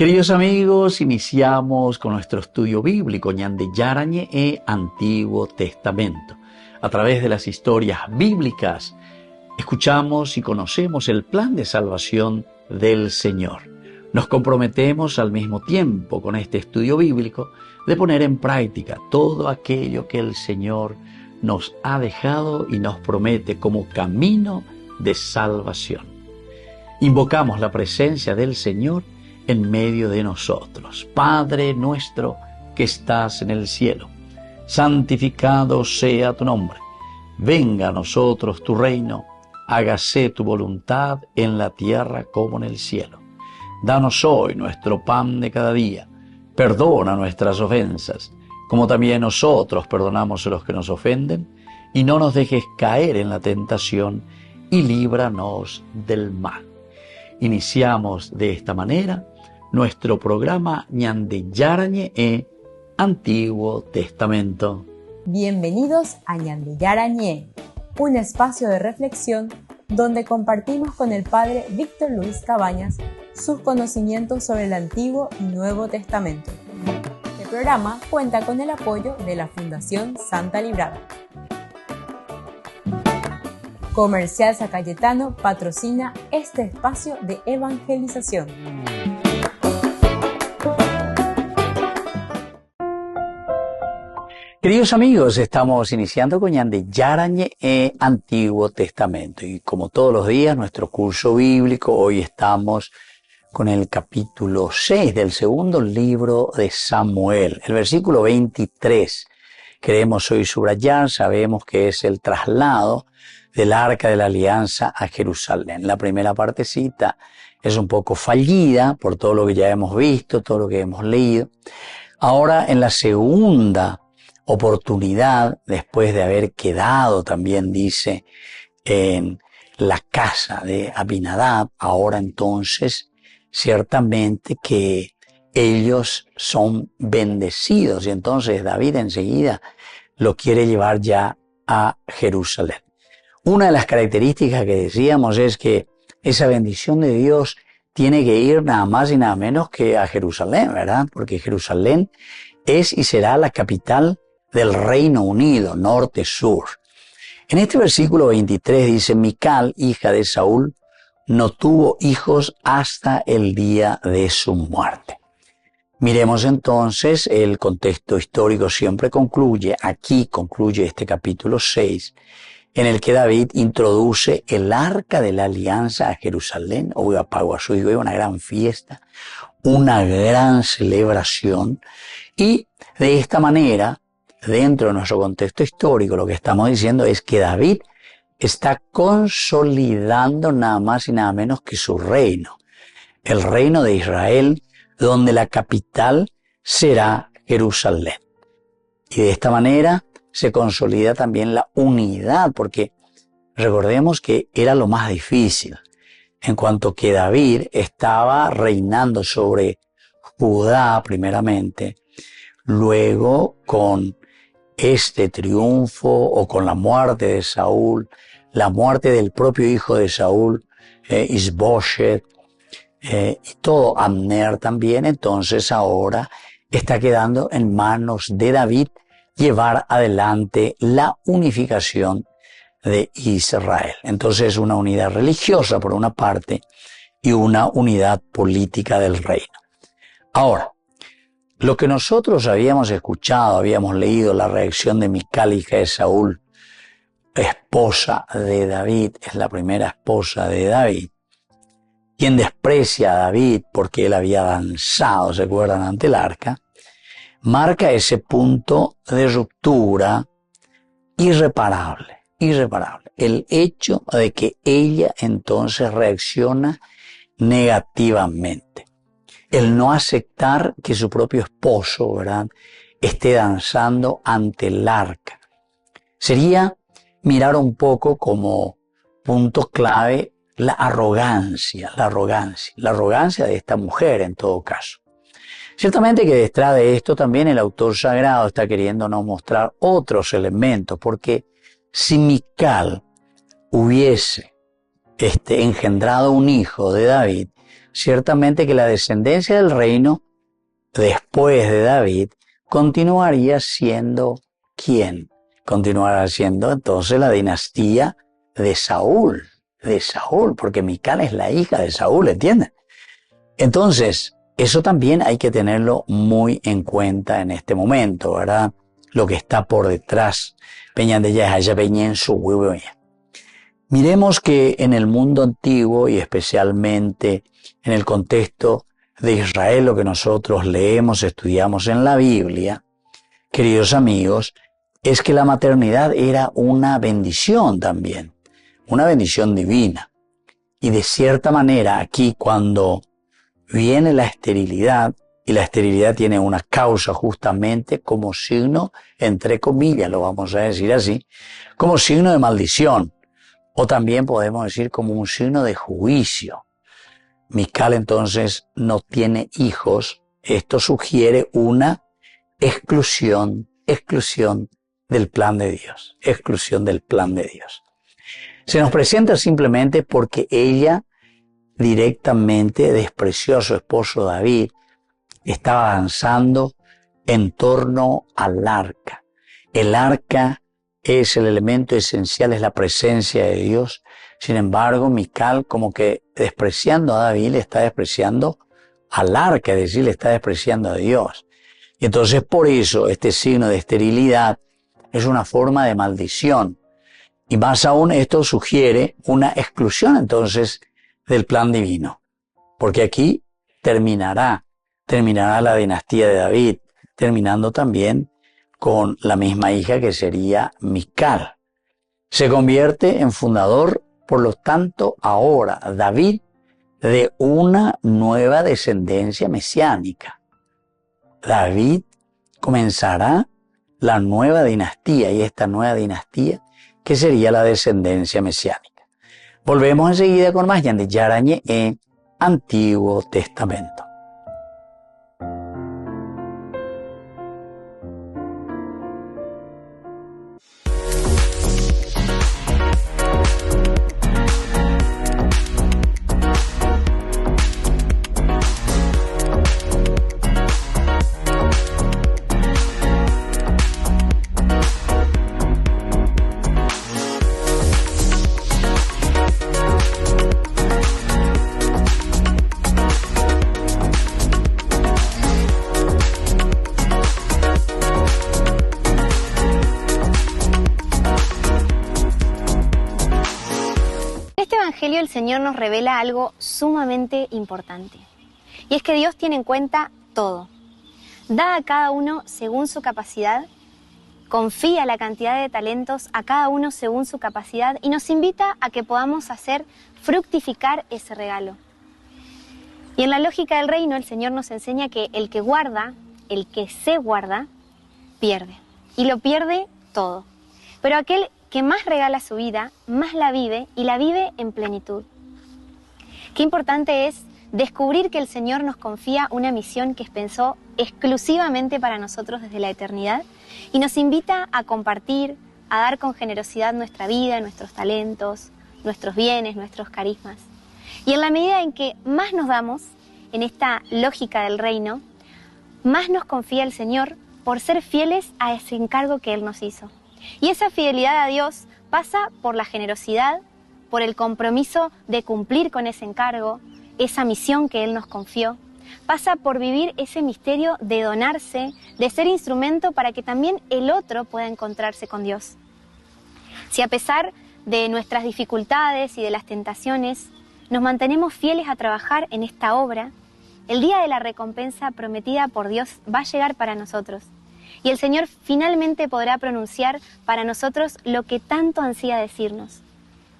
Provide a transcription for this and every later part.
Queridos amigos, iniciamos con nuestro estudio bíblico Ñande Yarañe e Antiguo Testamento. A través de las historias bíblicas, escuchamos y conocemos el plan de salvación del Señor. Nos comprometemos al mismo tiempo con este estudio bíblico de poner en práctica todo aquello que el Señor nos ha dejado y nos promete como camino de salvación. Invocamos la presencia del Señor en medio de nosotros. Padre nuestro que estás en el cielo, santificado sea tu nombre. Venga a nosotros tu reino, hágase tu voluntad en la tierra como en el cielo. Danos hoy nuestro pan de cada día. Perdona nuestras ofensas, como también nosotros perdonamos a los que nos ofenden, y no nos dejes caer en la tentación, y líbranos del mal. Iniciamos de esta manera nuestro programa Ñande Yarañe e Antiguo Testamento. Bienvenidos a Ñande Yarañe, un espacio de reflexión donde compartimos con el Padre Víctor Luis Cabañas sus conocimientos sobre el Antiguo y Nuevo Testamento. Este programa cuenta con el apoyo de la Fundación Santa Librada. Comercial San Cayetano patrocina este espacio de evangelización. Queridos amigos, estamos iniciando con Ñande Yarañe e Antiguo Testamento. Y como todos los días, nuestro curso bíblico, hoy estamos con el capítulo 6 del segundo libro de Samuel, el versículo 23. Queremos hoy subrayar, sabemos que es el traslado del Arca de la Alianza a Jerusalén. La primera partecita es un poco fallida por todo lo que ya hemos visto, todo lo que hemos leído. Ahora, en la segunda oportunidad, después de haber quedado, también dice, en la casa de Abinadab, ahora entonces, ciertamente que ellos son bendecidos, y entonces David enseguida lo quiere llevar ya a Jerusalén. Una de las características que decíamos es que esa bendición de Dios tiene que ir nada más y nada menos que a Jerusalén, ¿verdad? Porque Jerusalén es y será la capital del Reino Unido, norte-sur. En este versículo 23 dice, Mical, hija de Saúl, no tuvo hijos hasta el día de su muerte. Miremos entonces, el contexto histórico siempre concluye, aquí concluye este capítulo 6, en el que David introduce el Arca de la Alianza a Jerusalén, o a Paguazú, y una gran fiesta, una gran celebración, y de esta manera, dentro de nuestro contexto histórico, lo que estamos diciendo es que David está consolidando nada más y nada menos que su reino, el reino de Israel, donde la capital será Jerusalén. Y de esta manera se consolida también la unidad, porque recordemos que era lo más difícil, en cuanto que David estaba reinando sobre Judá primeramente, luego con este triunfo o con la muerte de Saúl, la muerte del propio hijo de Saúl, Isboset, y todo, Abner también, entonces ahora está quedando en manos de David llevar adelante la unificación de Israel. Entonces una unidad religiosa por una parte y una unidad política del reino. Ahora, lo que nosotros habíamos escuchado, habíamos leído la reacción de Mical, hija de Saúl, esposa de David, es la primera esposa de David, quien desprecia a David porque él había danzado, ¿se acuerdan?, ante el arca, marca ese punto de ruptura irreparable. El hecho de que ella entonces reacciona negativamente. El no aceptar que su propio esposo, ¿verdad?, esté danzando ante el arca. Sería mirar un poco como punto clave la arrogancia de esta mujer en todo caso. Ciertamente que detrás de esto también el autor sagrado está queriéndonos mostrar otros elementos, porque si Mical hubiese engendrado un hijo de David, ciertamente que la descendencia del reino después de David continuaría siendo ¿quién? Continuará siendo entonces la dinastía de Saúl, porque Mical es la hija de Saúl, ¿entienden? Entonces, eso también hay que tenerlo muy en cuenta en este momento, ¿verdad? Lo que está por detrás. Miremos que en el mundo antiguo y especialmente en el contexto de Israel, lo que nosotros leemos, estudiamos en la Biblia, queridos amigos, es que la maternidad era una bendición también, una bendición divina. Y de cierta manera aquí cuando viene la esterilidad, y la esterilidad tiene una causa justamente como signo, entre comillas, lo vamos a decir así, como signo de maldición, o también podemos decir como un signo de juicio. Mical entonces no tiene hijos, esto sugiere una exclusión del plan de Dios, exclusión del plan de Dios. Se nos presenta simplemente porque ella directamente despreció a su esposo David, estaba avanzando en torno al arca. El arca es el elemento esencial, es la presencia de Dios. Sin embargo, Mical, como que despreciando a David, le está despreciando al arca, es decir, le está despreciando a Dios. Y entonces por eso este signo de esterilidad es una forma de maldición. Y más aún esto sugiere una exclusión entonces del plan divino. Porque aquí terminará la dinastía de David, terminando también con la misma hija que sería Mical. Se convierte en fundador, por lo tanto, ahora David, de una nueva descendencia mesiánica. David comenzará la nueva dinastía, y esta nueva dinastía que sería la descendencia mesiánica. Volvemos enseguida con más Yandi Yarañe en Antiguo Testamento. El Señor nos revela algo sumamente importante, y es que Dios tiene en cuenta todo. Da a cada uno según su capacidad, confía la cantidad de talentos a cada uno según su capacidad y nos invita a que podamos hacer fructificar ese regalo. Y en la lógica del reino el Señor nos enseña que el que guarda, el que se guarda, pierde, y lo pierde todo. Pero aquel que más regala su vida, más la vive y la vive en plenitud. Qué importante es descubrir que el Señor nos confía una misión que pensó exclusivamente para nosotros desde la eternidad y nos invita a compartir, a dar con generosidad nuestra vida, nuestros talentos, nuestros bienes, nuestros carismas. Y en la medida en que más nos damos en esta lógica del reino, más nos confía el Señor por ser fieles a ese encargo que Él nos hizo. Y esa fidelidad a Dios pasa por la generosidad, por el compromiso de cumplir con ese encargo, esa misión que Él nos confió. Pasa por vivir ese misterio de donarse, de ser instrumento para que también el otro pueda encontrarse con Dios. Si a pesar de nuestras dificultades y de las tentaciones, nos mantenemos fieles a trabajar en esta obra, el día de la recompensa prometida por Dios va a llegar para nosotros. Y el Señor finalmente podrá pronunciar para nosotros lo que tanto ansía decirnos.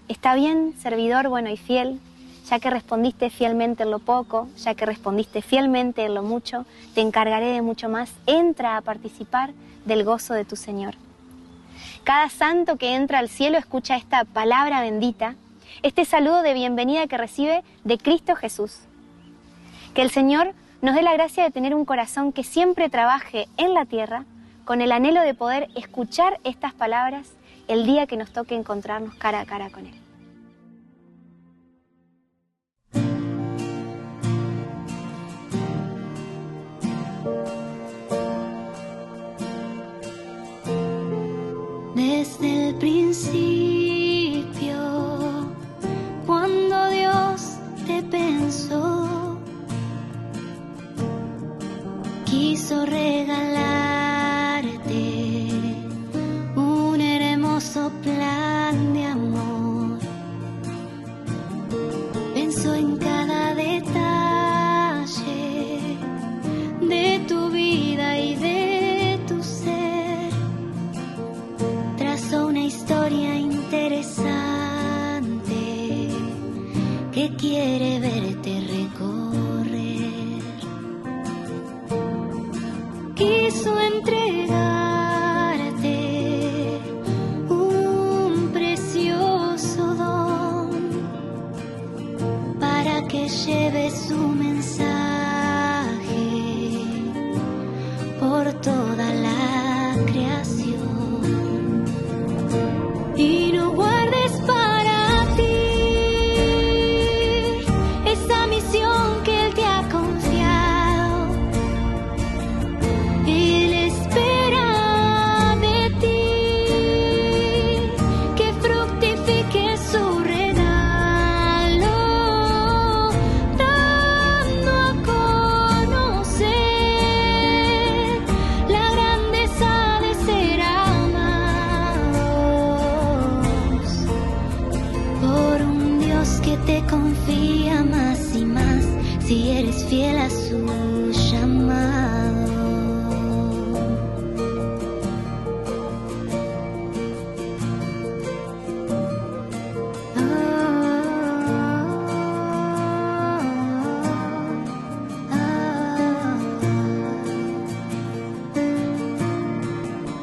Está bien, servidor bueno y fiel, ya que respondiste fielmente en lo poco, ya que respondiste fielmente en lo mucho, te encargaré de mucho más. Entra a participar del gozo de tu Señor. Cada santo que entra al cielo escucha esta palabra bendita, este saludo de bienvenida que recibe de Cristo Jesús. Que el Señor nos dé la gracia de tener un corazón que siempre trabaje en la tierra con el anhelo de poder escuchar estas palabras el día que nos toque encontrarnos cara a cara con Él. quiso regalarte un hermoso plan de amor. Pensó en cada detalle de tu vida y de tu ser. Trazó una historia interesante que quiere verte recorrer. Quiso entregarte un precioso don para que lleves su mensaje por toda la creación. Y no guardes para ti esa misión que Él te ha confiado. Él espera de ti que fructifique su regalo, dando a conocer la grandeza de ser amados por un Dios que te confía más y más si eres fiel a su llamado.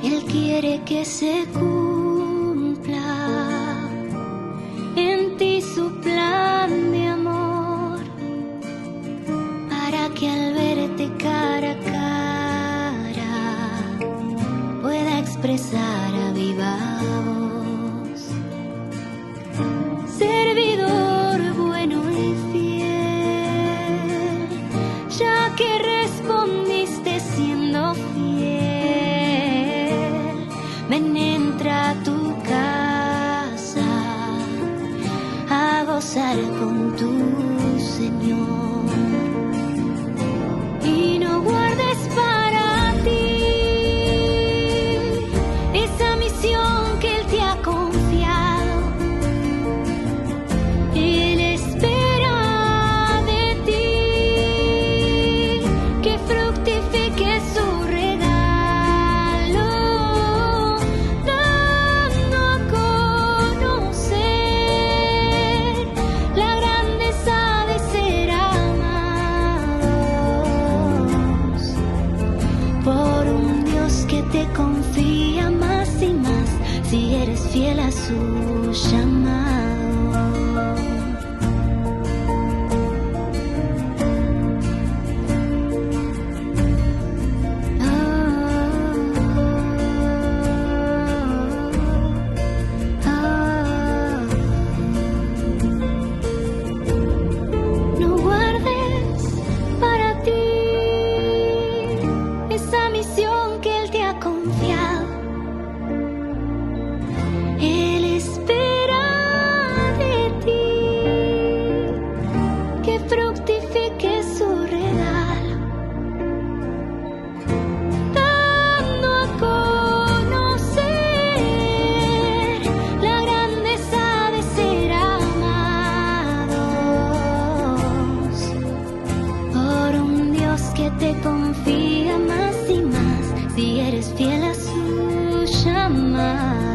Él quiere que se cumpla en ti su plan de amor, para que al verte cara a cara pueda expresar a viva voz: servidor bueno y fiel, ya que respondiste siendo fiel, ven, entra a tu casa a gozar con tu Señor. Y no guardes para ti esa misión que Él te ha confiado. Él espera de ti que fructifique su regalo, dando a conocer la grandeza de ser amados por un Dios que te confía más y más si eres fiel a su llamado. No guardes para ti esa misión que Él te ha confiado. Él espera de ti que fructifique su regalo, dando a conocer la grandeza de ser amados por un Dios que te confía más y más si eres fiel a su llamado.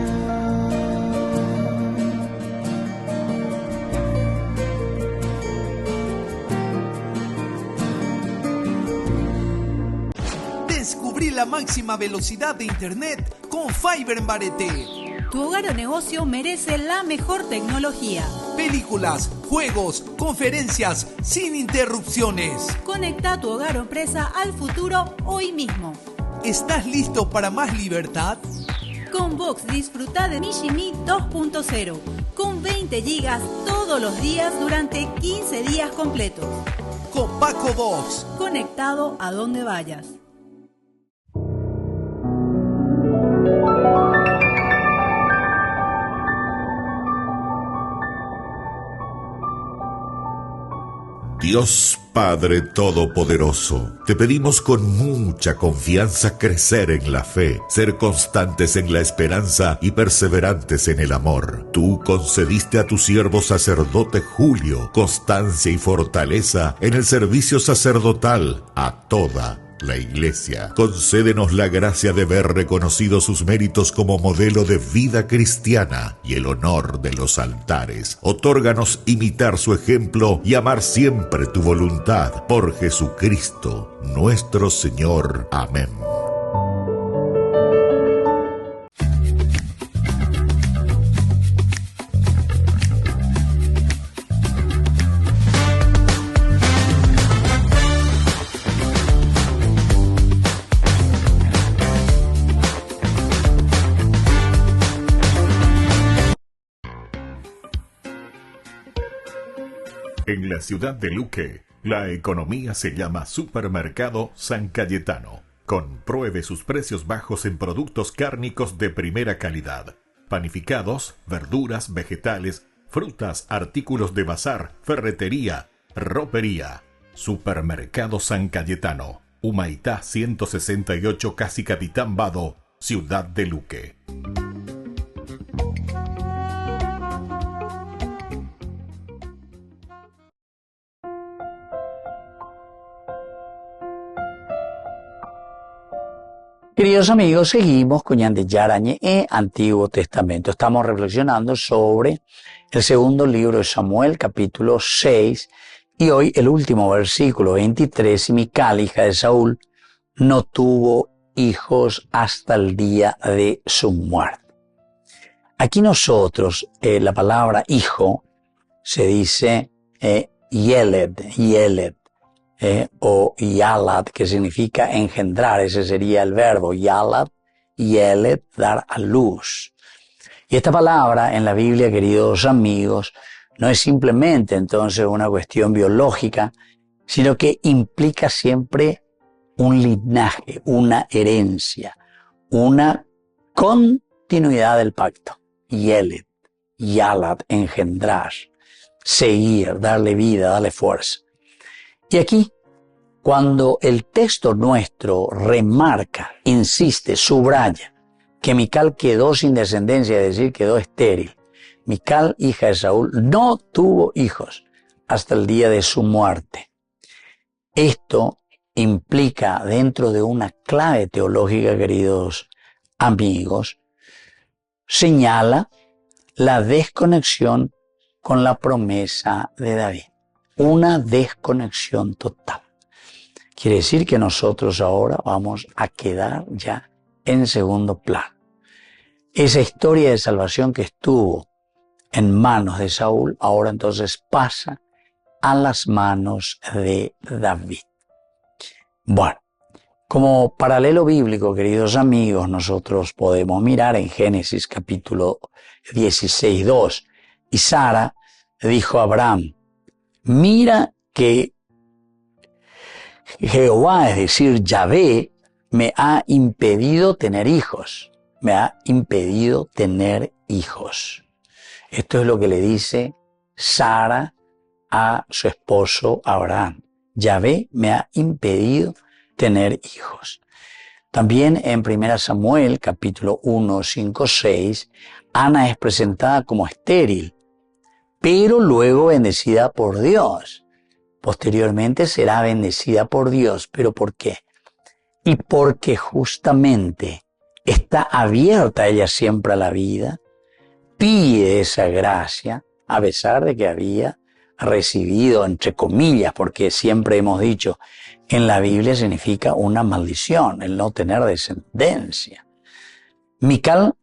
Descubrí la máxima velocidad de internet con Fiber en Barete. Tu hogar o negocio merece la mejor tecnología. Películas, juegos, conferencias sin interrupciones. Conecta tu hogar o empresa al futuro hoy mismo. ¿Estás listo para más libertad? Con Vox disfruta de Mishimi 2.0 con 20 gigas todos los días durante 15 días completos. Con Paco Vox. Conectado a donde vayas. Dios Padre Todopoderoso, te pedimos con mucha confianza crecer en la fe, ser constantes en la esperanza y perseverantes en el amor. Tú concediste a tu siervo sacerdote Julio constancia y fortaleza en el servicio sacerdotal a toda la Iglesia. Concédenos la gracia de ver reconocidos sus méritos como modelo de vida cristiana y el honor de los altares. Otórganos imitar su ejemplo y amar siempre tu voluntad. Por Jesucristo, nuestro Señor. Amén. En la ciudad de Luque, la economía se llama Supermercado San Cayetano. Compruebe sus precios bajos en productos cárnicos de primera calidad. Panificados, verduras, vegetales, frutas, artículos de bazar, ferretería, ropería. Supermercado San Cayetano, Humaitá 168, Casi Capitán Vado, ciudad de Luque. Queridos amigos, seguimos con Ñande Yarañe en Antiguo Testamento. Estamos reflexionando sobre el segundo libro de Samuel, capítulo 6, y hoy el último versículo 23, y Mical, hija de Saúl, no tuvo hijos hasta el día de su muerte. Aquí nosotros, la palabra hijo, se dice Yeled, o Yalad, que significa engendrar. Ese sería el verbo Yalad, Yeled, dar a luz. Y esta palabra en la Biblia, queridos amigos, no es simplemente entonces una cuestión biológica, sino que implica siempre un linaje, una herencia, una continuidad del pacto. Yeled, Yalad, engendrar, seguir, darle vida, darle fuerza. Y aquí, cuando el texto nuestro remarca, insiste, subraya que Mical quedó sin descendencia, es decir, quedó estéril. Mical, hija de Saúl, no tuvo hijos hasta el día de su muerte. Esto implica, dentro de una clave teológica, queridos amigos, señala la desconexión con la promesa de David. Una desconexión total. Quiere decir que nosotros ahora vamos a quedar ya en segundo plano. Esa historia de salvación que estuvo en manos de Saúl, ahora entonces pasa a las manos de David. Bueno, como paralelo bíblico, queridos amigos, nosotros podemos mirar en Génesis capítulo 16:2. Y Sara dijo a Abraham: mira que Jehová, es decir, Yahvé, me ha impedido tener hijos. Me ha impedido tener hijos. Esto es lo que le dice Sara a su esposo Abraham. Yahvé me ha impedido tener hijos. También en 1 Samuel, capítulo 1, 5, 6, Ana es presentada como estéril, pero luego bendecida por Dios. Posteriormente será bendecida por Dios. ¿Pero por qué? Y porque justamente está abierta ella siempre a la vida, pide esa gracia, a pesar de que había recibido, entre comillas, porque siempre hemos dicho, en la Biblia significa una maldición, el no tener descendencia. Mical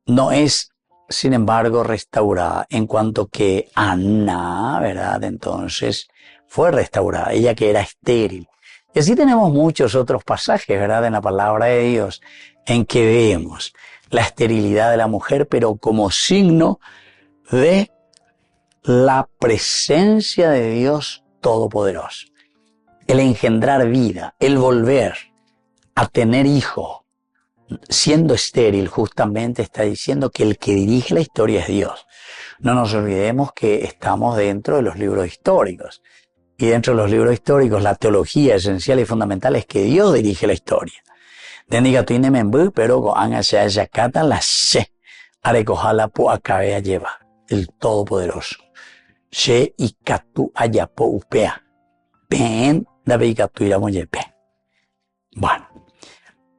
no es, sin embargo, restaurada, en cuanto que Ana, ¿verdad? Entonces fue restaurada, ella que era estéril. Y así tenemos muchos otros pasajes, ¿verdad?, en la palabra de Dios, en que vemos la esterilidad de la mujer, pero como signo de la presencia de Dios Todopoderoso. El engendrar vida, el volver a tener hijo, siendo estéril, justamente está diciendo que el que dirige la historia es Dios. No nos olvidemos que estamos dentro de los libros históricos. Y dentro de los libros históricos, la teología esencial y fundamental es que Dios dirige la historia. Dendiga tu inemembu, pero con anga yakata la she, arekohala po akabea lleva, el Todopoderoso. She y katu ayapo upea. Pen dabe katu iramoyepe. Bueno,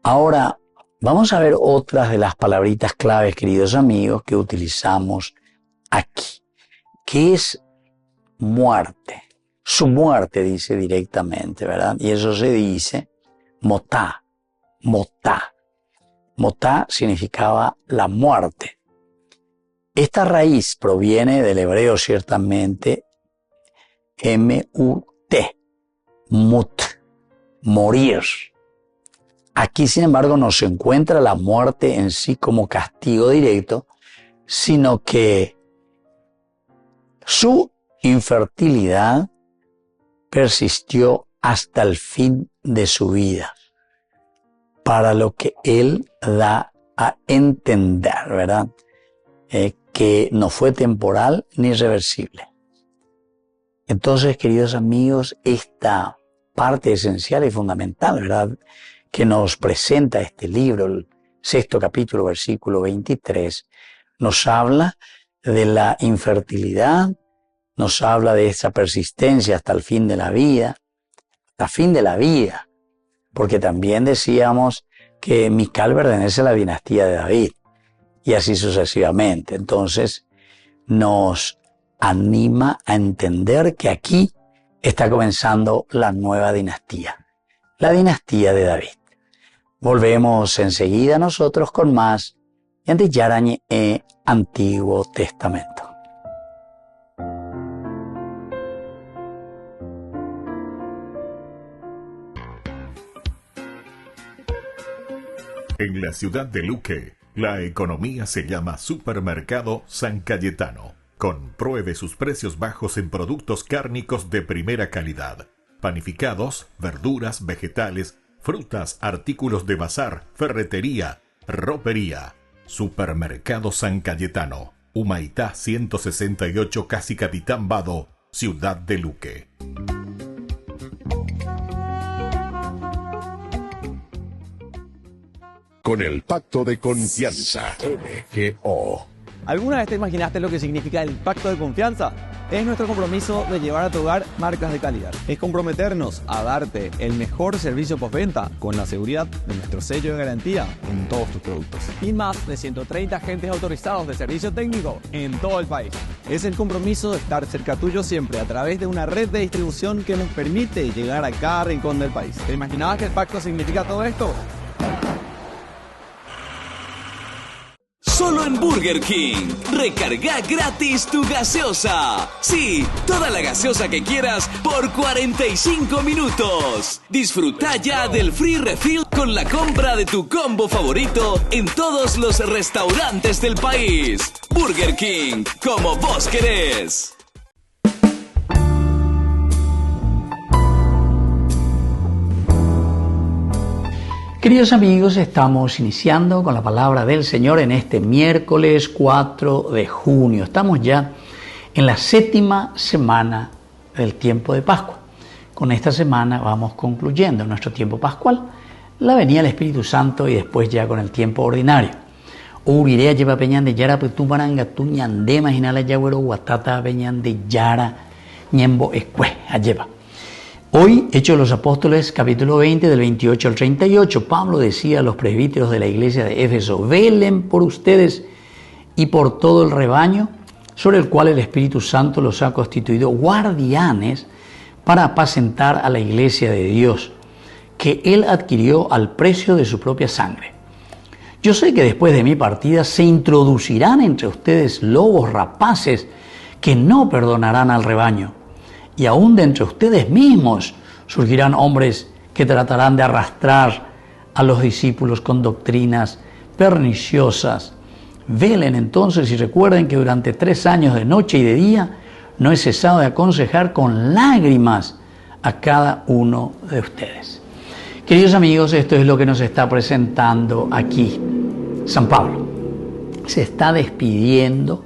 ahora vamos a ver otras de las palabritas claves, queridos amigos, que utilizamos aquí. ¿Qué es muerte? Su muerte dice directamente, ¿verdad? Y eso se dice motá, motá. Motá significaba la muerte. Esta raíz proviene del hebreo ciertamente M-U-T, mut, morir. Aquí, sin embargo, no se encuentra la muerte en sí como castigo directo, sino que su infertilidad persistió hasta el fin de su vida, para lo que él da a entender, ¿verdad? Que no fue temporal ni reversible. Entonces, queridos amigos, esta parte esencial y fundamental, ¿verdad?, que nos presenta este libro, el 6º capítulo, versículo 23, nos habla de la infertilidad, nos habla de esa persistencia hasta el fin de la vida, porque también decíamos que Mical pertenece a la dinastía de David, y así sucesivamente. Entonces, nos anima a entender que aquí está comenzando la nueva dinastía, la dinastía de David. Volvemos enseguida nosotros con más de Yarañe Antiguo Testamento. En la ciudad de Luque, la economía se llama Supermercado San Cayetano. Compruebe sus precios bajos en productos cárnicos de primera calidad. Panificados, verduras, vegetales, frutas, artículos de bazar, ferretería, ropería. Supermercado San Cayetano, Humaitá 168, Casi Capitán Vado, ciudad de Luque. Con el Pacto de Confianza, MGO. ¿Alguna vez te imaginaste lo que significa el Pacto de Confianza? Es nuestro compromiso de llevar a tu hogar marcas de calidad. Es comprometernos a darte el mejor servicio postventa con la seguridad de nuestro sello de garantía en todos tus productos. Y más de 130 agentes autorizados de servicio técnico en todo el país. Es el compromiso de estar cerca tuyo siempre a través de una red de distribución que nos permite llegar a cada rincón del país. ¿Te imaginabas que el pacto significa todo esto? Solo en Burger King. Recarga gratis tu gaseosa. Sí, toda la gaseosa que quieras por 45 minutos. Disfruta ya del free refill con la compra de tu combo favorito en todos los restaurantes del país. Burger King, como vos querés. Queridos amigos, estamos iniciando con la palabra del Señor en este miércoles 4 de junio. Estamos ya en la 7ª semana del tiempo de Pascua. Con esta semana vamos concluyendo nuestro tiempo pascual, la venida del Espíritu Santo y después ya con el tiempo ordinario. Urirea lleva peñan de yara petumaranga tuñande imaginala yagüero guatata peñan de yara ñembo escue lleva. Hoy, Hechos de los Apóstoles, capítulo 20, del 28 al 38, Pablo decía a los presbíteros de la iglesia de Éfeso: velen por ustedes y por todo el rebaño sobre el cual el Espíritu Santo los ha constituido guardianes para apacentar a la iglesia de Dios, que Él adquirió al precio de su propia sangre. Yo sé que después de mi partida se introducirán entre ustedes lobos rapaces que no perdonarán al rebaño. Y aún de entre ustedes mismos surgirán hombres que tratarán de arrastrar a los discípulos con doctrinas perniciosas. Velen entonces y recuerden que durante 3 años de noche y de día no he cesado de aconsejar con lágrimas a cada uno de ustedes. Queridos amigos, esto es lo que nos está presentando aquí San Pablo. Se está despidiendo,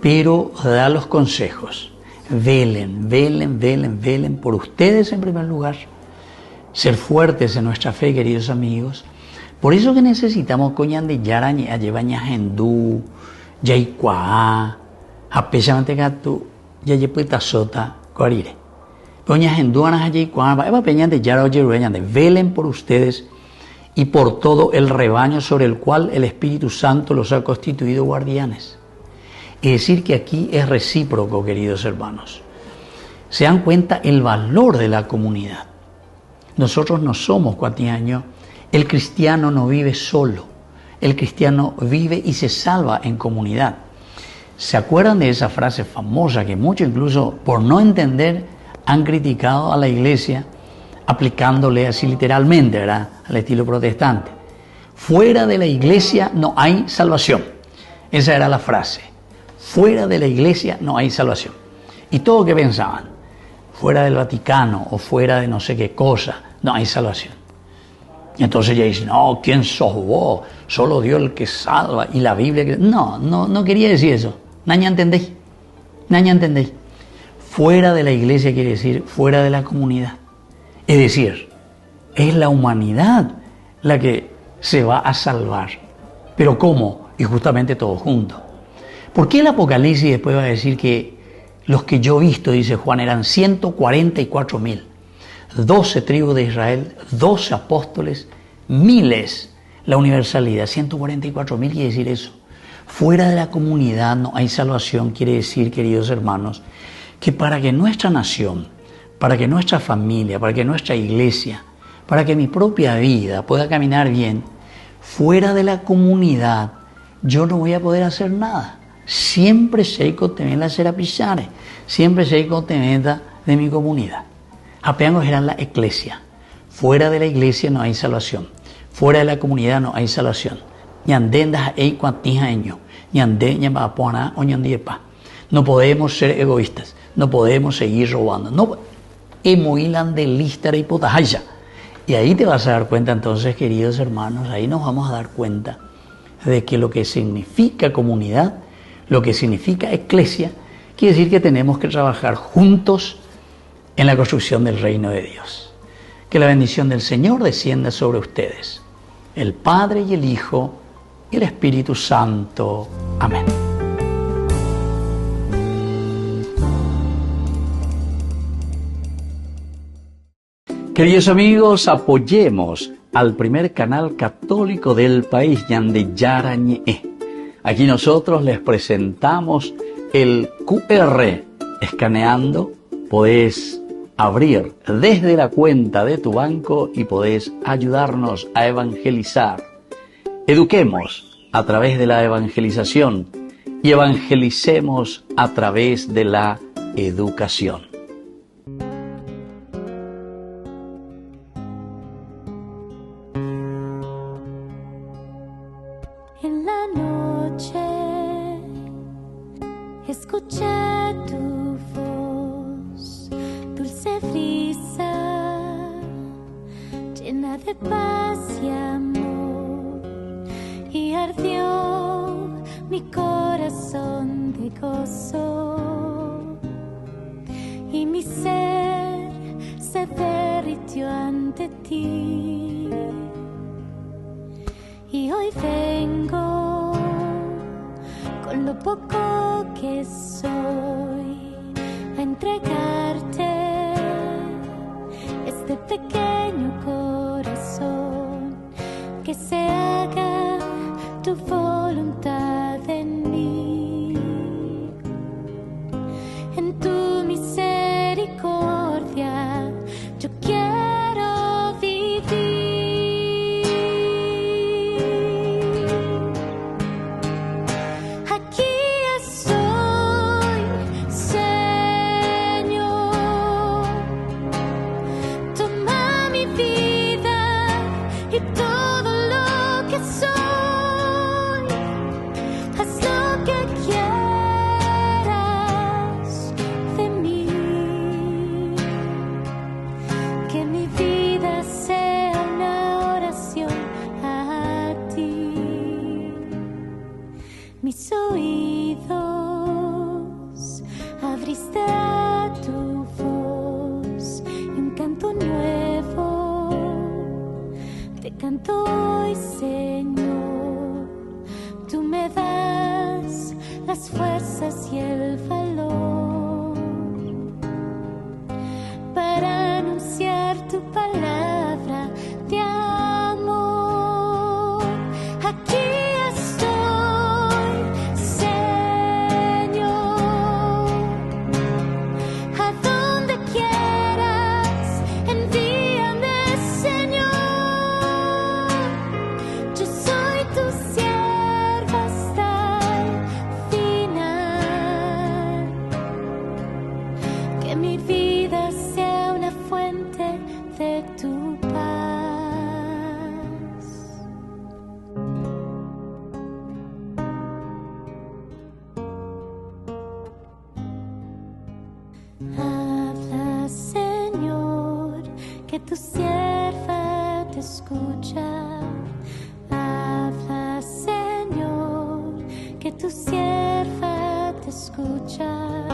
pero da los consejos. velen, velen, velen, velen por ustedes en primer lugar. Ser fuertes en nuestra fe, queridos amigos. Por eso que necesitamos coñande yarañe ayebaña hendú, yaikuá, apesamente gatu, yayepuita sota, corire. Coña hendú anas yaikuá, eva peñande yara oyerueñande, velen por ustedes y por todo el rebaño sobre el cual el Espíritu Santo los ha constituido guardianes. Es decir, que aquí es recíproco, queridos hermanos. Se dan cuenta el valor de la comunidad. Nosotros no somos cuatiaños. El cristiano no vive solo. El cristiano vive y se salva en comunidad. ¿Se acuerdan de esa frase famosa que muchos, incluso por no entender, han criticado a la iglesia, aplicándole así literalmente, ¿verdad?, al estilo protestante? Fuera de la iglesia no hay salvación. Esa era la frase. Fuera de la iglesia no hay salvación. ¿Y todo que pensaban? Fuera del Vaticano o fuera de no sé qué cosa, no hay salvación. Y entonces ya dicen, no, ¿quién sos vos? Solo Dios el que salva y la Biblia que... No quería decir eso. Naña entendéis. Fuera de la iglesia quiere decir fuera de la comunidad. Es decir, es la humanidad la que se va a salvar. ¿Pero cómo? Y justamente todos juntos. ¿Por qué el Apocalipsis después va a decir que los que yo he visto, dice Juan, eran 144.000? 12 tribus de Israel, 12 apóstoles, miles, la universalidad, 144.000 quiere decir eso. Fuera de la comunidad no hay salvación, quiere decir, queridos hermanos, que para que nuestra nación, para que nuestra familia, para que nuestra iglesia, para que mi propia vida pueda caminar bien, fuera de la comunidad yo no voy a poder hacer nada. Siempre sei contener la serapisare, siempre sei contener de mi comunidad. Apenas era la iglesia. Fuera de la iglesia no hay salvación. Fuera de la comunidad no hay salvación. No podemos ser egoístas. No podemos seguir robando. No. Y ahí te vas a dar cuenta entonces, queridos hermanos, ahí nos vamos a dar cuenta de que lo que significa comunidad, lo que significa iglesia, quiere decir que tenemos que trabajar juntos en la construcción del reino de Dios. Que la bendición del Señor descienda sobre ustedes, el Padre y el Hijo y el Espíritu Santo. Amén. Queridos amigos, apoyemos al primer canal católico del país, Ñande Yarañe. Aquí nosotros les presentamos el QR. Escaneando, podés abrir desde la cuenta de tu banco y podés ayudarnos a evangelizar. Eduquemos a través de la evangelización y evangelicemos a través de la educación. En la noche escuché tu voz, dulce brisa, llena de paz y amor, y ardió mi corazón de gozo, y mi ser se derritió ante ti. Y hoy vengo con lo poco que soy a entregarte este pequeño corazón, que se haga tu voluntad en mí. En tu misericordia yo quiero vivir. Mis oídos abriste doy, Señor. Tú me das las fuerzas y el valor para anunciar tu palabra de amor. Aquí estoy, Señor, a donde quieras, envíame, Señor. Yo soy tu sierva hasta el final. Que mi vida sea una fuente de tu paz. Habla, Señor, que tu sierva te escucha. Habla, Señor, que tu sierva te escucha.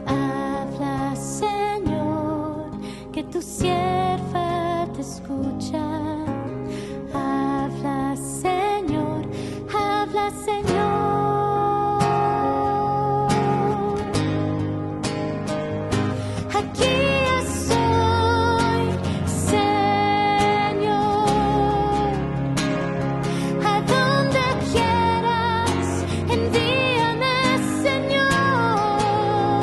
Habla, Señor, que tu sierva te escucha. Habla, Señor, habla, Señor. Aquí estoy, Señor, a donde quieras, envíame, Señor.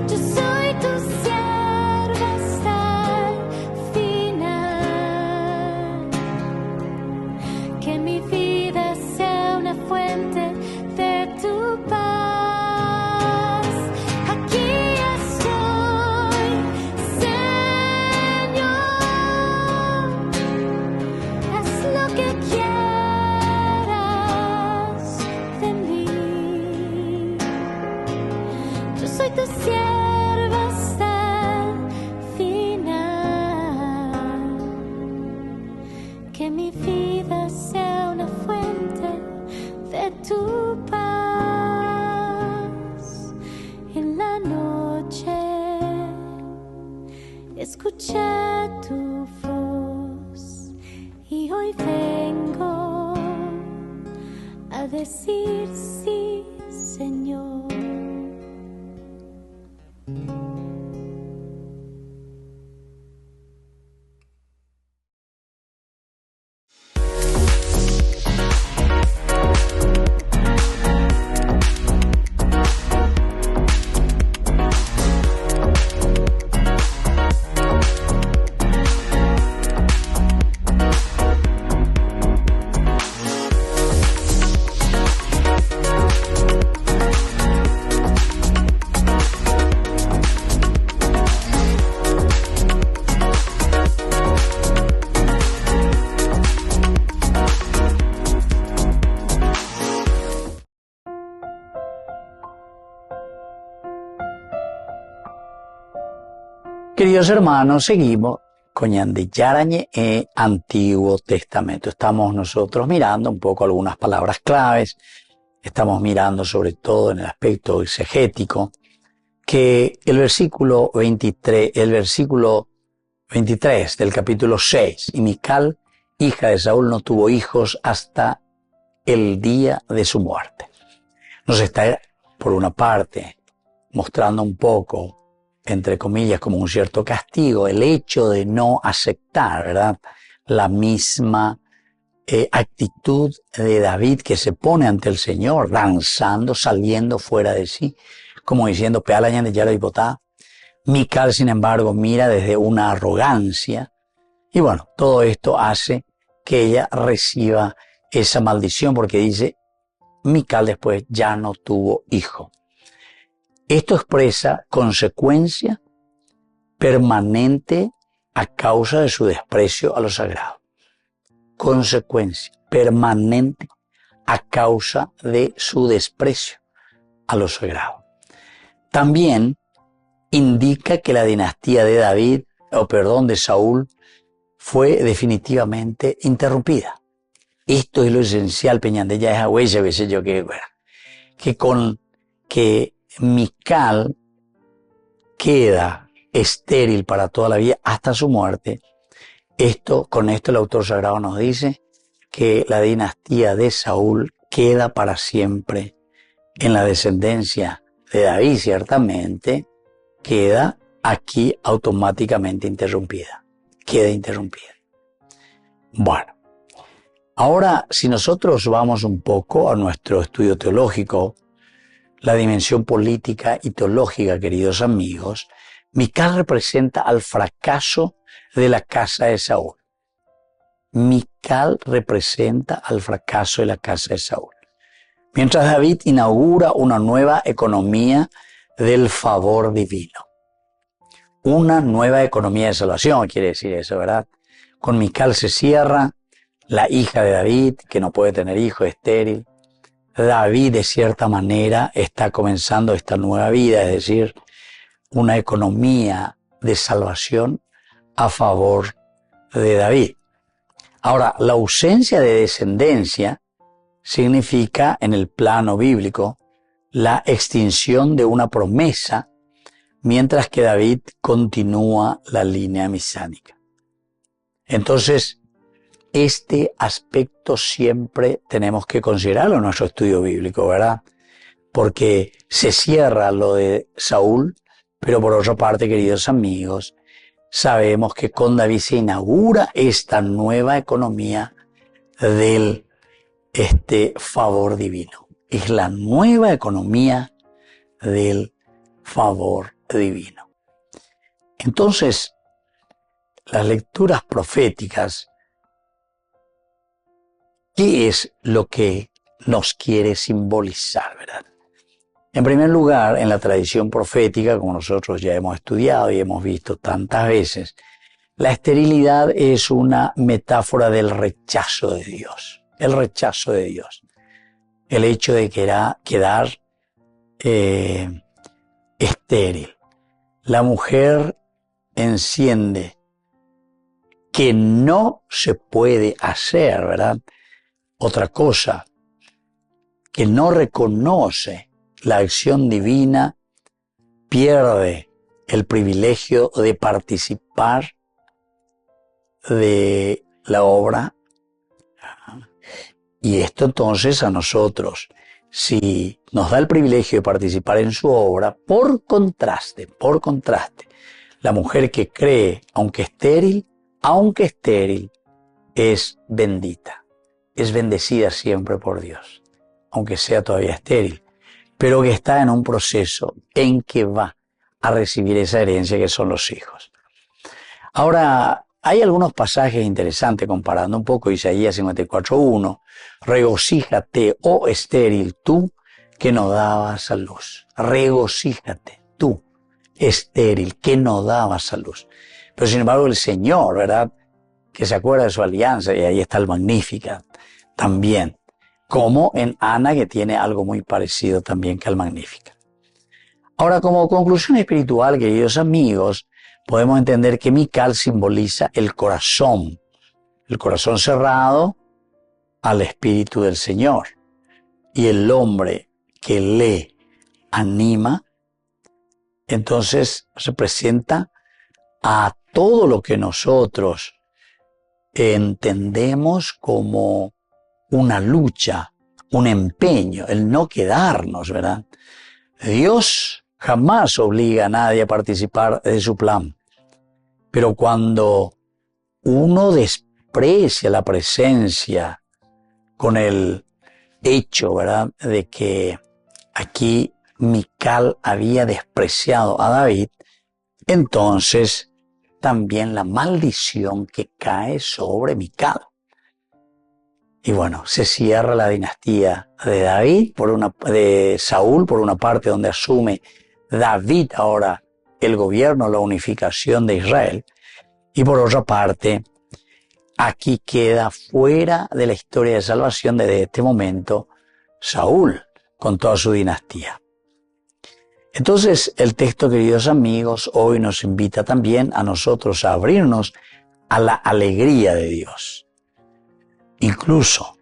Yo soy tu sierva hasta el final. Que mi vida sea una fuente de tu paz. Aquí estoy, Señor. Haz lo que quieras de mí. Yo soy tu sierva hasta el final. Que mi vida sea una fuente de tu paz. En la noche escuché tu voz y hoy vengo a decir sí, Señor. Queridos hermanos, seguimos con Ñande Yarañe Antiguo Testamento. Estamos nosotros mirando un poco algunas palabras claves. Estamos mirando sobre todo en el aspecto exegético que el versículo 23 del capítulo 6, y Mical, hija de Saúl, no tuvo hijos hasta el día de su muerte. Nos está, por una parte, mostrando un poco, entre comillas, como un cierto castigo, el hecho de no aceptar, ¿verdad?, la misma actitud de David, que se pone ante el Señor, danzando, saliendo fuera de sí, como diciendo, Peala Ñande Yara y Botá. Mical, sin embargo, mira desde una arrogancia, y bueno, todo esto hace que ella reciba esa maldición, porque dice, Mical después ya no tuvo hijo. Esto expresa consecuencia permanente a causa de su desprecio a lo sagrado. Consecuencia permanente a causa de su desprecio a lo sagrado. También indica que la dinastía de de Saúl, fue definitivamente interrumpida. Esto es lo esencial, Peñandella, es a huella, a veces yo que Mical queda estéril para toda la vida hasta su muerte, Con esto el autor sagrado nos dice que la dinastía de Saúl queda para siempre en la descendencia de David, ciertamente, queda aquí automáticamente interrumpida. Queda interrumpida. Bueno, ahora si nosotros vamos un poco a nuestro estudio teológico, la dimensión política y teológica, queridos amigos, Mical representa al fracaso de la casa de Saúl. Mical representa al fracaso de la casa de Saúl. Mientras David inaugura una nueva economía del favor divino. Una nueva economía de salvación, quiere decir eso, ¿verdad? Con Mical se cierra la hija de David, que no puede tener hijo, estéril. David, de cierta manera, está comenzando esta nueva vida, es decir, una economía de salvación a favor de David. Ahora, la ausencia de descendencia significa, en el plano bíblico, la extinción de una promesa, mientras que David continúa la línea mesiánica. Entonces, este aspecto siempre tenemos que considerarlo en nuestro estudio bíblico, ¿verdad? Porque se cierra lo de Saúl, pero por otra parte, queridos amigos, sabemos que con David se inaugura esta nueva economía del favor divino. Es la nueva economía del favor divino. Entonces, las lecturas proféticas, ¿qué es lo que nos quiere simbolizar, verdad? En primer lugar, en la tradición profética, como nosotros ya hemos estudiado y hemos visto tantas veces, la esterilidad es una metáfora del rechazo de Dios. El rechazo de Dios. El hecho de quedar estéril. La mujer enciende que no se puede hacer, ¿verdad? Otra cosa, que no reconoce la acción divina, pierde el privilegio de participar de la obra. Y esto entonces a nosotros, si nos da el privilegio de participar en su obra, por contraste, la mujer que cree, aunque estéril, es bendita, es bendecida siempre por Dios, aunque sea todavía estéril, pero que está en un proceso en que va a recibir esa herencia que son los hijos. Ahora, hay algunos pasajes interesantes comparando un poco Isaías 54:1. Regocíjate, oh estéril, tú que no dabas a luz. Regocíjate, tú, estéril, que no dabas a luz. Pero sin embargo el Señor, ¿verdad?, que se acuerda de su alianza, y ahí está el Magnificat también, como en Ana, que tiene algo muy parecido también que al Magnificat. Ahora, como conclusión espiritual, queridos amigos, podemos entender que Mical simboliza el corazón cerrado al Espíritu del Señor, y el hombre que le anima, entonces representa a todo lo que nosotros entendemos como una lucha, un empeño, el no quedarnos, ¿verdad? Dios jamás obliga a nadie a participar de su plan, pero cuando uno desprecia la presencia con el hecho, ¿verdad?, de que aquí Mical había despreciado a David, entonces también la maldición que cae sobre Mical. Y bueno, se cierra la dinastía de David, de Saúl, por una parte, donde asume David ahora el gobierno, la unificación de Israel, y por otra parte, aquí queda fuera de la historia de salvación desde este momento Saúl con toda su dinastía. Entonces, el texto, queridos amigos, hoy nos invita también a nosotros a abrirnos a la alegría de Dios. Incluso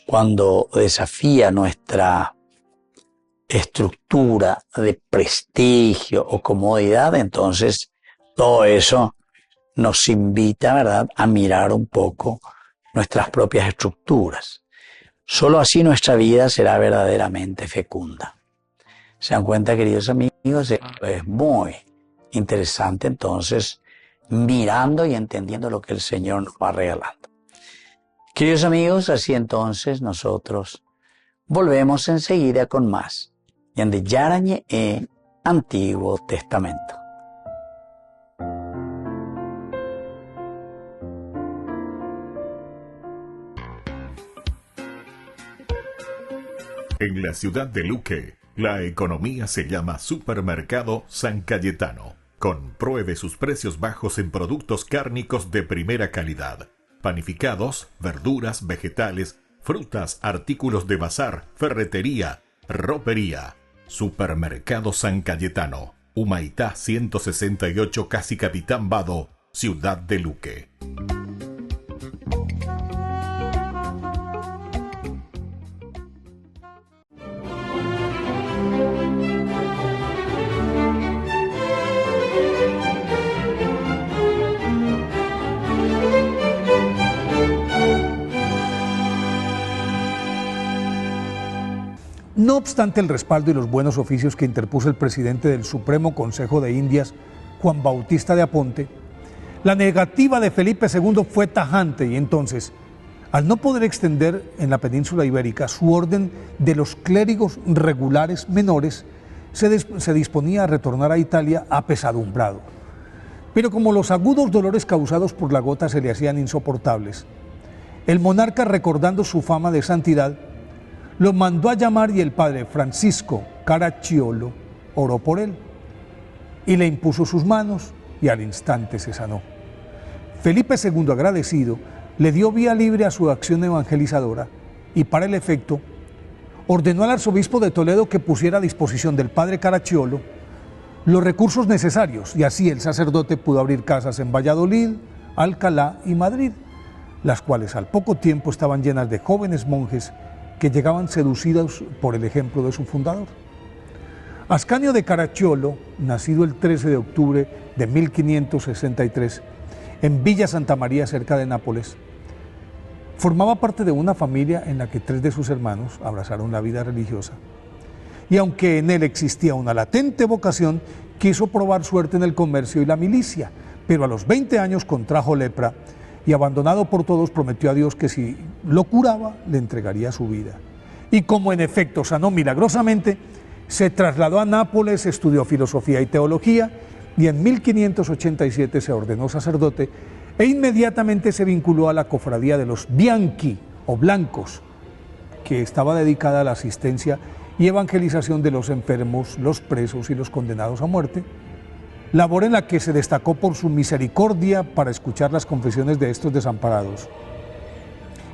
cuando desafía nuestra estructura de prestigio o comodidad, entonces todo eso nos invita, ¿verdad?, a mirar un poco nuestras propias estructuras. Solo así nuestra vida será verdaderamente fecunda. ¿Se dan cuenta, queridos amigos? Es muy interesante entonces mirando y entendiendo lo que el Señor nos va regalando. Queridos amigos, así entonces nosotros volvemos enseguida con más. Yande Yarañe Antiguo Testamento. En la ciudad de Luque, la economía se llama Supermercado San Cayetano. Compruebe sus precios bajos en productos cárnicos de primera calidad. Panificados, verduras, vegetales, frutas, artículos de bazar, ferretería, ropería. Supermercado San Cayetano. Humaitá 168, Casi Capitán Vado, ciudad de Luque. No obstante el respaldo y los buenos oficios que interpuso el presidente del Supremo Consejo de Indias, Juan Bautista de Aponte, la negativa de Felipe II fue tajante y entonces, al no poder extender en la península ibérica su orden de los clérigos regulares menores, se disponía a retornar a Italia apesadumbrado. Pero como los agudos dolores causados por la gota se le hacían insoportables, el monarca, recordando su fama de santidad, lo mandó a llamar y el padre Francisco Caracciolo oró por él y le impuso sus manos y al instante se sanó. Felipe II, agradecido, le dio vía libre a su acción evangelizadora y para el efecto ordenó al arzobispo de Toledo que pusiera a disposición del padre Caracciolo los recursos necesarios y así el sacerdote pudo abrir casas en Valladolid, Alcalá y Madrid, las cuales al poco tiempo estaban llenas de jóvenes monjes que llegaban seducidos por el ejemplo de su fundador. Ascanio de Caracciolo, nacido el 13 de octubre de 1563 en Villa Santa María, cerca de Nápoles, formaba parte de una familia en la que 3 de sus hermanos abrazaron la vida religiosa. Y aunque en él existía una latente vocación, quiso probar suerte en el comercio y la milicia, pero a los 20 años contrajo lepra y abandonado por todos prometió a Dios que si lo curaba le entregaría su vida. Y como en efecto sanó milagrosamente, se trasladó a Nápoles, estudió filosofía y teología y en 1587 se ordenó sacerdote e inmediatamente se vinculó a la cofradía de los Bianchi o Blancos, que estaba dedicada a la asistencia y evangelización de los enfermos, los presos y los condenados a muerte, labor en la que se destacó por su misericordia para escuchar las confesiones de estos desamparados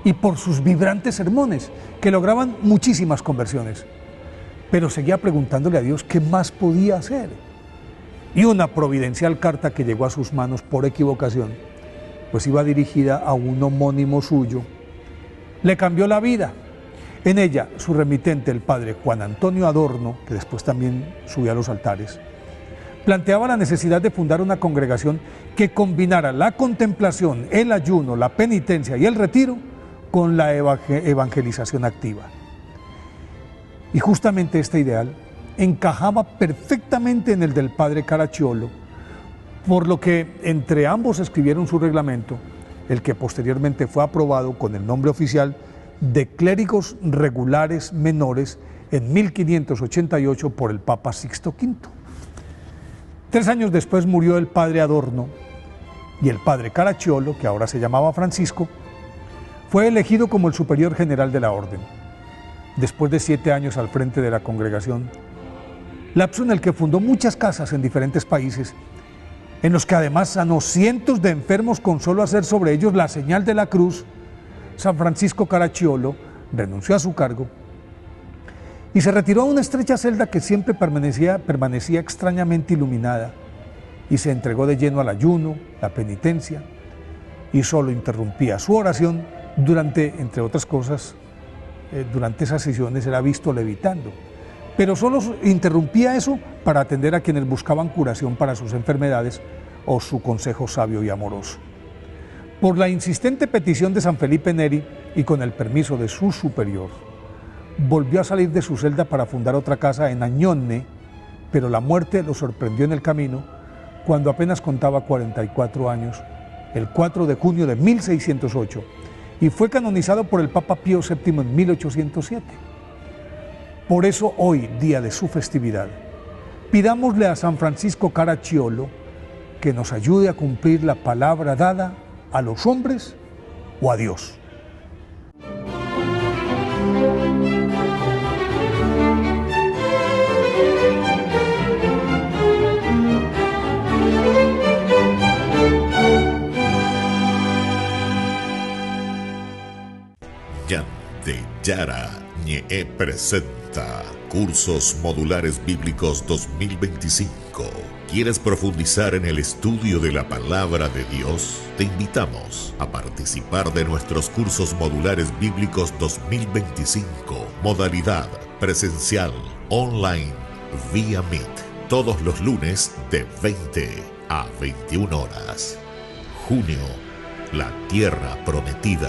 y por sus vibrantes sermones que lograban muchísimas conversiones. Pero seguía preguntándole a Dios qué más podía hacer. Y una providencial carta que llegó a sus manos por equivocación, pues iba dirigida a un homónimo suyo, le cambió la vida. En ella, su remitente, el padre Juan Antonio Adorno, que después también subió a los altares, planteaba la necesidad de fundar una congregación que combinara la contemplación, el ayuno, la penitencia y el retiro con la evangelización activa. Y justamente este ideal encajaba perfectamente en el del padre Caracciolo, por lo que entre ambos escribieron su reglamento, el que posteriormente fue aprobado con el nombre oficial de Clérigos Regulares Menores en 1588 por el Papa Sixto V. 3 años después murió el padre Adorno y el padre Caracciolo, que ahora se llamaba Francisco, fue elegido como el superior general de la orden. Después de 7 años al frente de la congregación, lapso en el que fundó muchas casas en diferentes países, en los que además sanó cientos de enfermos con solo hacer sobre ellos la señal de la cruz, San Francisco Caracciolo renunció a su cargo y se retiró a una estrecha celda que siempre permanecía extrañamente iluminada y se entregó de lleno al ayuno, la penitencia y solo interrumpía su oración durante, entre otras cosas, durante esas sesiones era visto levitando, pero solo interrumpía eso para atender a quienes buscaban curación para sus enfermedades o su consejo sabio y amoroso. Por la insistente petición de San Felipe Neri y con el permiso de su superior, volvió a salir de su celda para fundar otra casa en Añone, pero la muerte lo sorprendió en el camino cuando apenas contaba 44 años, el 4 de junio de 1608, y fue canonizado por el Papa Pío VII en 1807. Por eso hoy, día de su festividad, pidámosle a San Francisco Caracciolo que nos ayude a cumplir la palabra dada a los hombres o a Dios. Yara Ñe presenta Cursos Modulares Bíblicos 2025. ¿Quieres profundizar en el estudio de la Palabra de Dios? Te invitamos a participar de nuestros Cursos Modulares Bíblicos 2025, modalidad presencial, online, vía Meet, todos los lunes de 20 a 21 horas. Junio, la Tierra Prometida.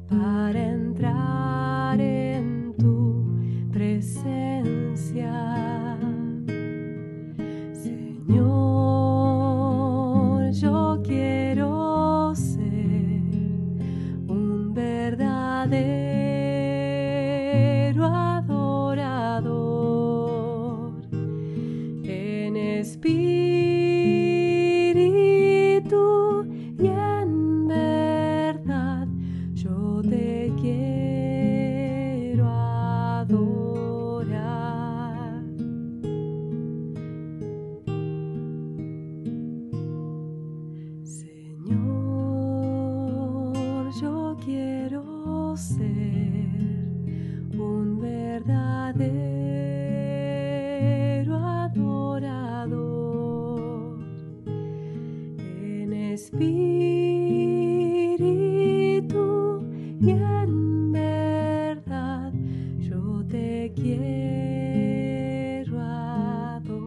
Para entrar en tu ser un verdadero adorador en espíritu y en verdad. Yo te quiero adorar.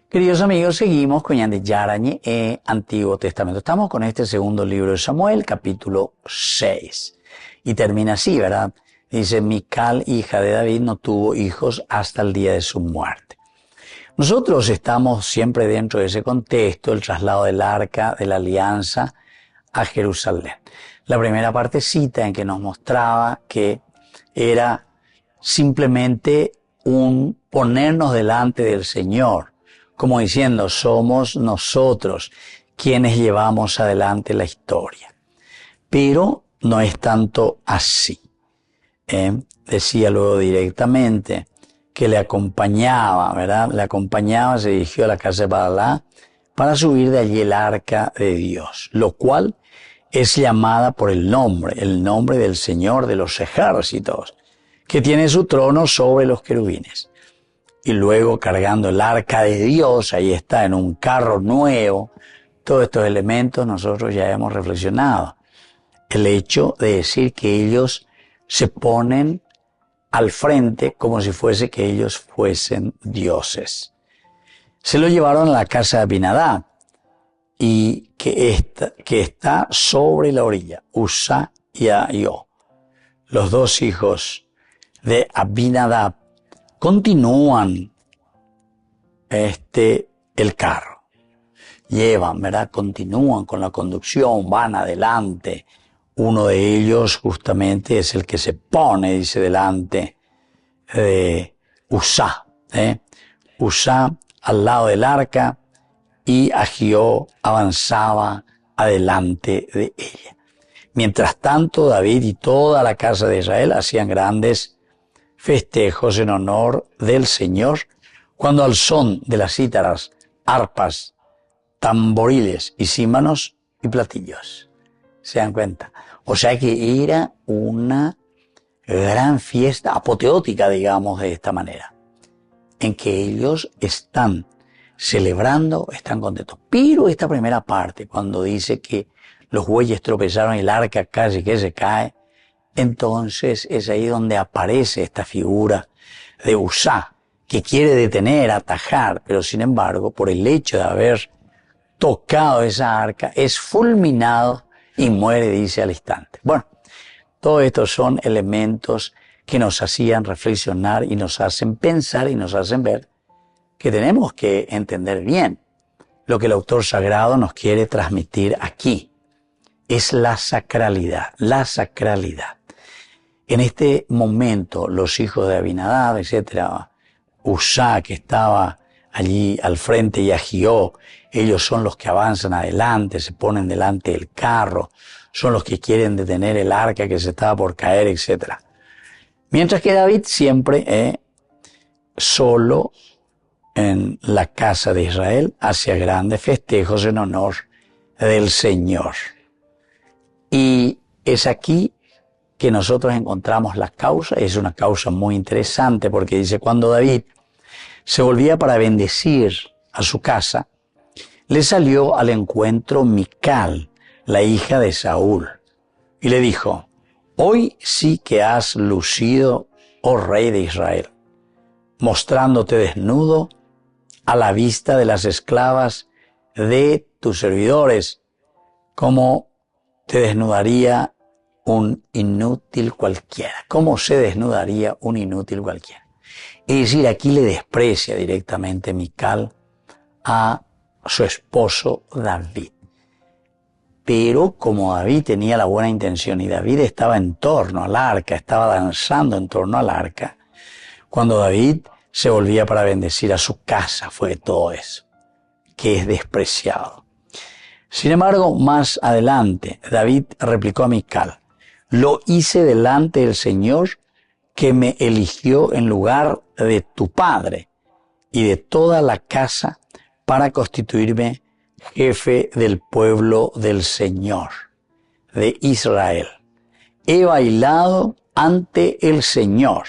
Queridos amigos, seguimos con Ñande Yarañe Antiguo Testamento. Estamos con este segundo libro de Samuel, capítulo 6. Y termina así, ¿verdad? Dice, Mical, hija de David, no tuvo hijos hasta el día de su muerte. Nosotros estamos siempre dentro de ese contexto, el traslado del arca de la alianza a Jerusalén. La primera partecita en que nos mostraba que era simplemente un ponernos delante del Señor, como diciendo, somos nosotros quienes llevamos adelante la historia. Pero no es tanto así. Decía luego directamente que le acompañaba, ¿verdad? Le acompañaba, se dirigió a la casa de Baalá para subir de allí el arca de Dios, lo cual es llamada por el nombre del Señor de los ejércitos, que tiene su trono sobre los querubines. Y luego cargando el arca de Dios, ahí está, en un carro nuevo. Todos estos elementos nosotros ya hemos reflexionado. El hecho de decir que ellos se ponen al frente como si fuese que ellos fuesen dioses. Se lo llevaron a la casa de Abinadab, y que está sobre la orilla, Usa y Ahio. Los dos hijos de Abinadab continúan el carro. Llevan, ¿verdad? Continúan con la conducción, van adelante. Uno de ellos justamente es el que se pone, dice, delante de Usa. Usa al lado del arca y Ahio avanzaba adelante de ella. Mientras tanto, David y toda la casa de Israel hacían grandes festejos en honor del Señor, cuando al son de las cítaras, arpas, tamboriles y címbalos y platillos. ¿Se dan cuenta? O sea que era una gran fiesta apoteótica, digamos, de esta manera, en que ellos están celebrando, están contentos. Pero esta primera parte, cuando dice que los bueyes tropezaron y el arca casi que se cae, entonces es ahí donde aparece esta figura de Usa, que quiere detener, atajar, pero sin embargo, por el hecho de haber tocado esa arca, es fulminado y muere, dice, al instante. Bueno, todos estos son elementos que nos hacían reflexionar y nos hacen pensar y nos hacen ver que tenemos que entender bien lo que el autor sagrado nos quiere transmitir aquí. Es la sacralidad, la sacralidad. En este momento, los hijos de Abinadab, etcétera, Usa, que estaba allí al frente, y Ahio, ellos son los que avanzan adelante, se ponen delante del carro, son los que quieren detener el arca que se estaba por caer, etcétera. Mientras que David siempre solo en la casa de Israel hacía grandes festejos en honor del Señor. Y es aquí que nosotros encontramos la causa. Es una causa muy interesante, porque dice, cuando David se volvía para bendecir a su casa, le salió al encuentro Mical, la hija de Saúl, y le dijo, hoy sí que has lucido, oh rey de Israel, mostrándote desnudo a la vista de las esclavas de tus servidores, ¿Cómo te desnudaría un inútil cualquiera? ¿Cómo se desnudaría un inútil cualquiera? Es decir, aquí le desprecia directamente Mical a su esposo David. Pero como David tenía la buena intención y David estaba en torno al arca, estaba danzando en torno al arca, cuando David se volvía para bendecir a su casa, fue todo eso, que es despreciado. Sin embargo, más adelante, David replicó a Mical: lo hice delante del Señor, que me eligió en lugar de tu padre y de toda la casa para constituirme jefe del pueblo del Señor, de Israel. He bailado ante el Señor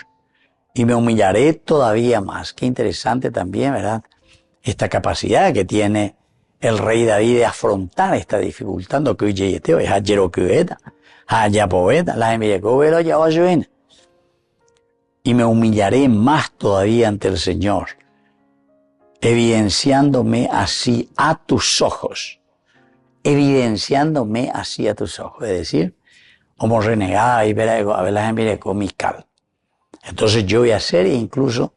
y me humillaré todavía más. Qué interesante también, ¿verdad? Esta capacidad que tiene el rey David de afrontar esta dificultad. Y me humillaré más todavía ante el Señor, evidenciándome así a tus ojos. Evidenciándome así a tus ojos. Es decir, como renegada y con Mical. Entonces yo voy a hacer incluso,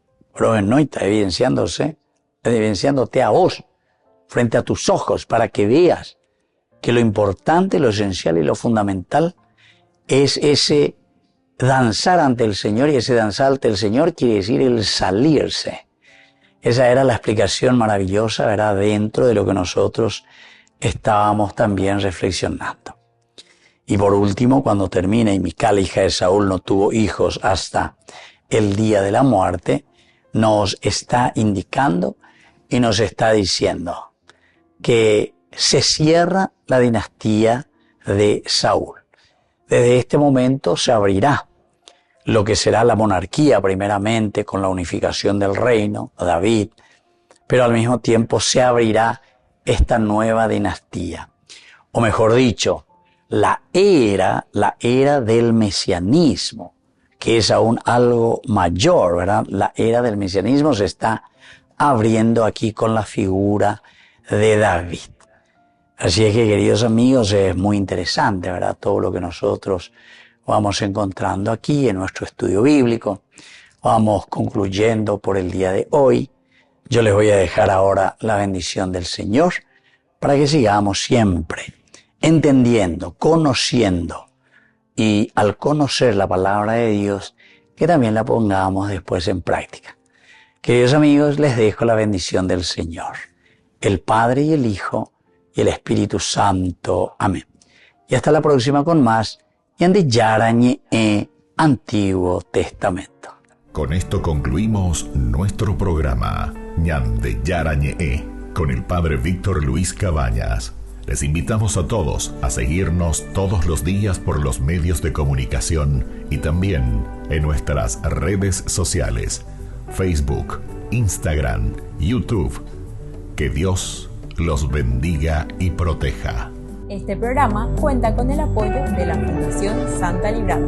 evidenciándote a vos, frente a tus ojos, para que veas que lo importante, lo esencial y lo fundamental es ese danzar ante el Señor, y ese danzar ante el Señor quiere decir el salirse. Esa era la explicación maravillosa, ¿verdad?, dentro de lo que nosotros estábamos también reflexionando. Y por último, cuando termina y Mical, hija de Saúl, no tuvo hijos hasta el día de la muerte, nos está indicando y nos está diciendo que se cierra la dinastía de Saúl. Desde este momento se abrirá lo que será la monarquía, primeramente con la unificación del reino, David, pero al mismo tiempo se abrirá esta nueva dinastía. O mejor dicho, la era del mesianismo, que es aún algo mayor, ¿verdad? La era del mesianismo se está abriendo aquí con la figura de David. Así es que, queridos amigos, es muy interesante, ¿verdad?, todo lo que nosotros vamos encontrando aquí en nuestro estudio bíblico. Vamos concluyendo por el día de hoy. Yo les voy a dejar ahora la bendición del Señor para que sigamos siempre entendiendo, conociendo, y al conocer la palabra de Dios, que también la pongamos después en práctica. Queridos amigos, les dejo la bendición del Señor, el Padre y el Hijo y el Espíritu Santo. Amén. Y hasta la próxima con más Ñande Yarañe Antiguo Testamento. Con esto concluimos nuestro programa Ñande Yarañe con el Padre Víctor Luis Cabañas. Les invitamos a todos a seguirnos todos los días por los medios de comunicación y también en nuestras redes sociales, Facebook, Instagram, YouTube. Que Dios los bendiga y proteja. Este programa cuenta con el apoyo de la Fundación Santa Librada.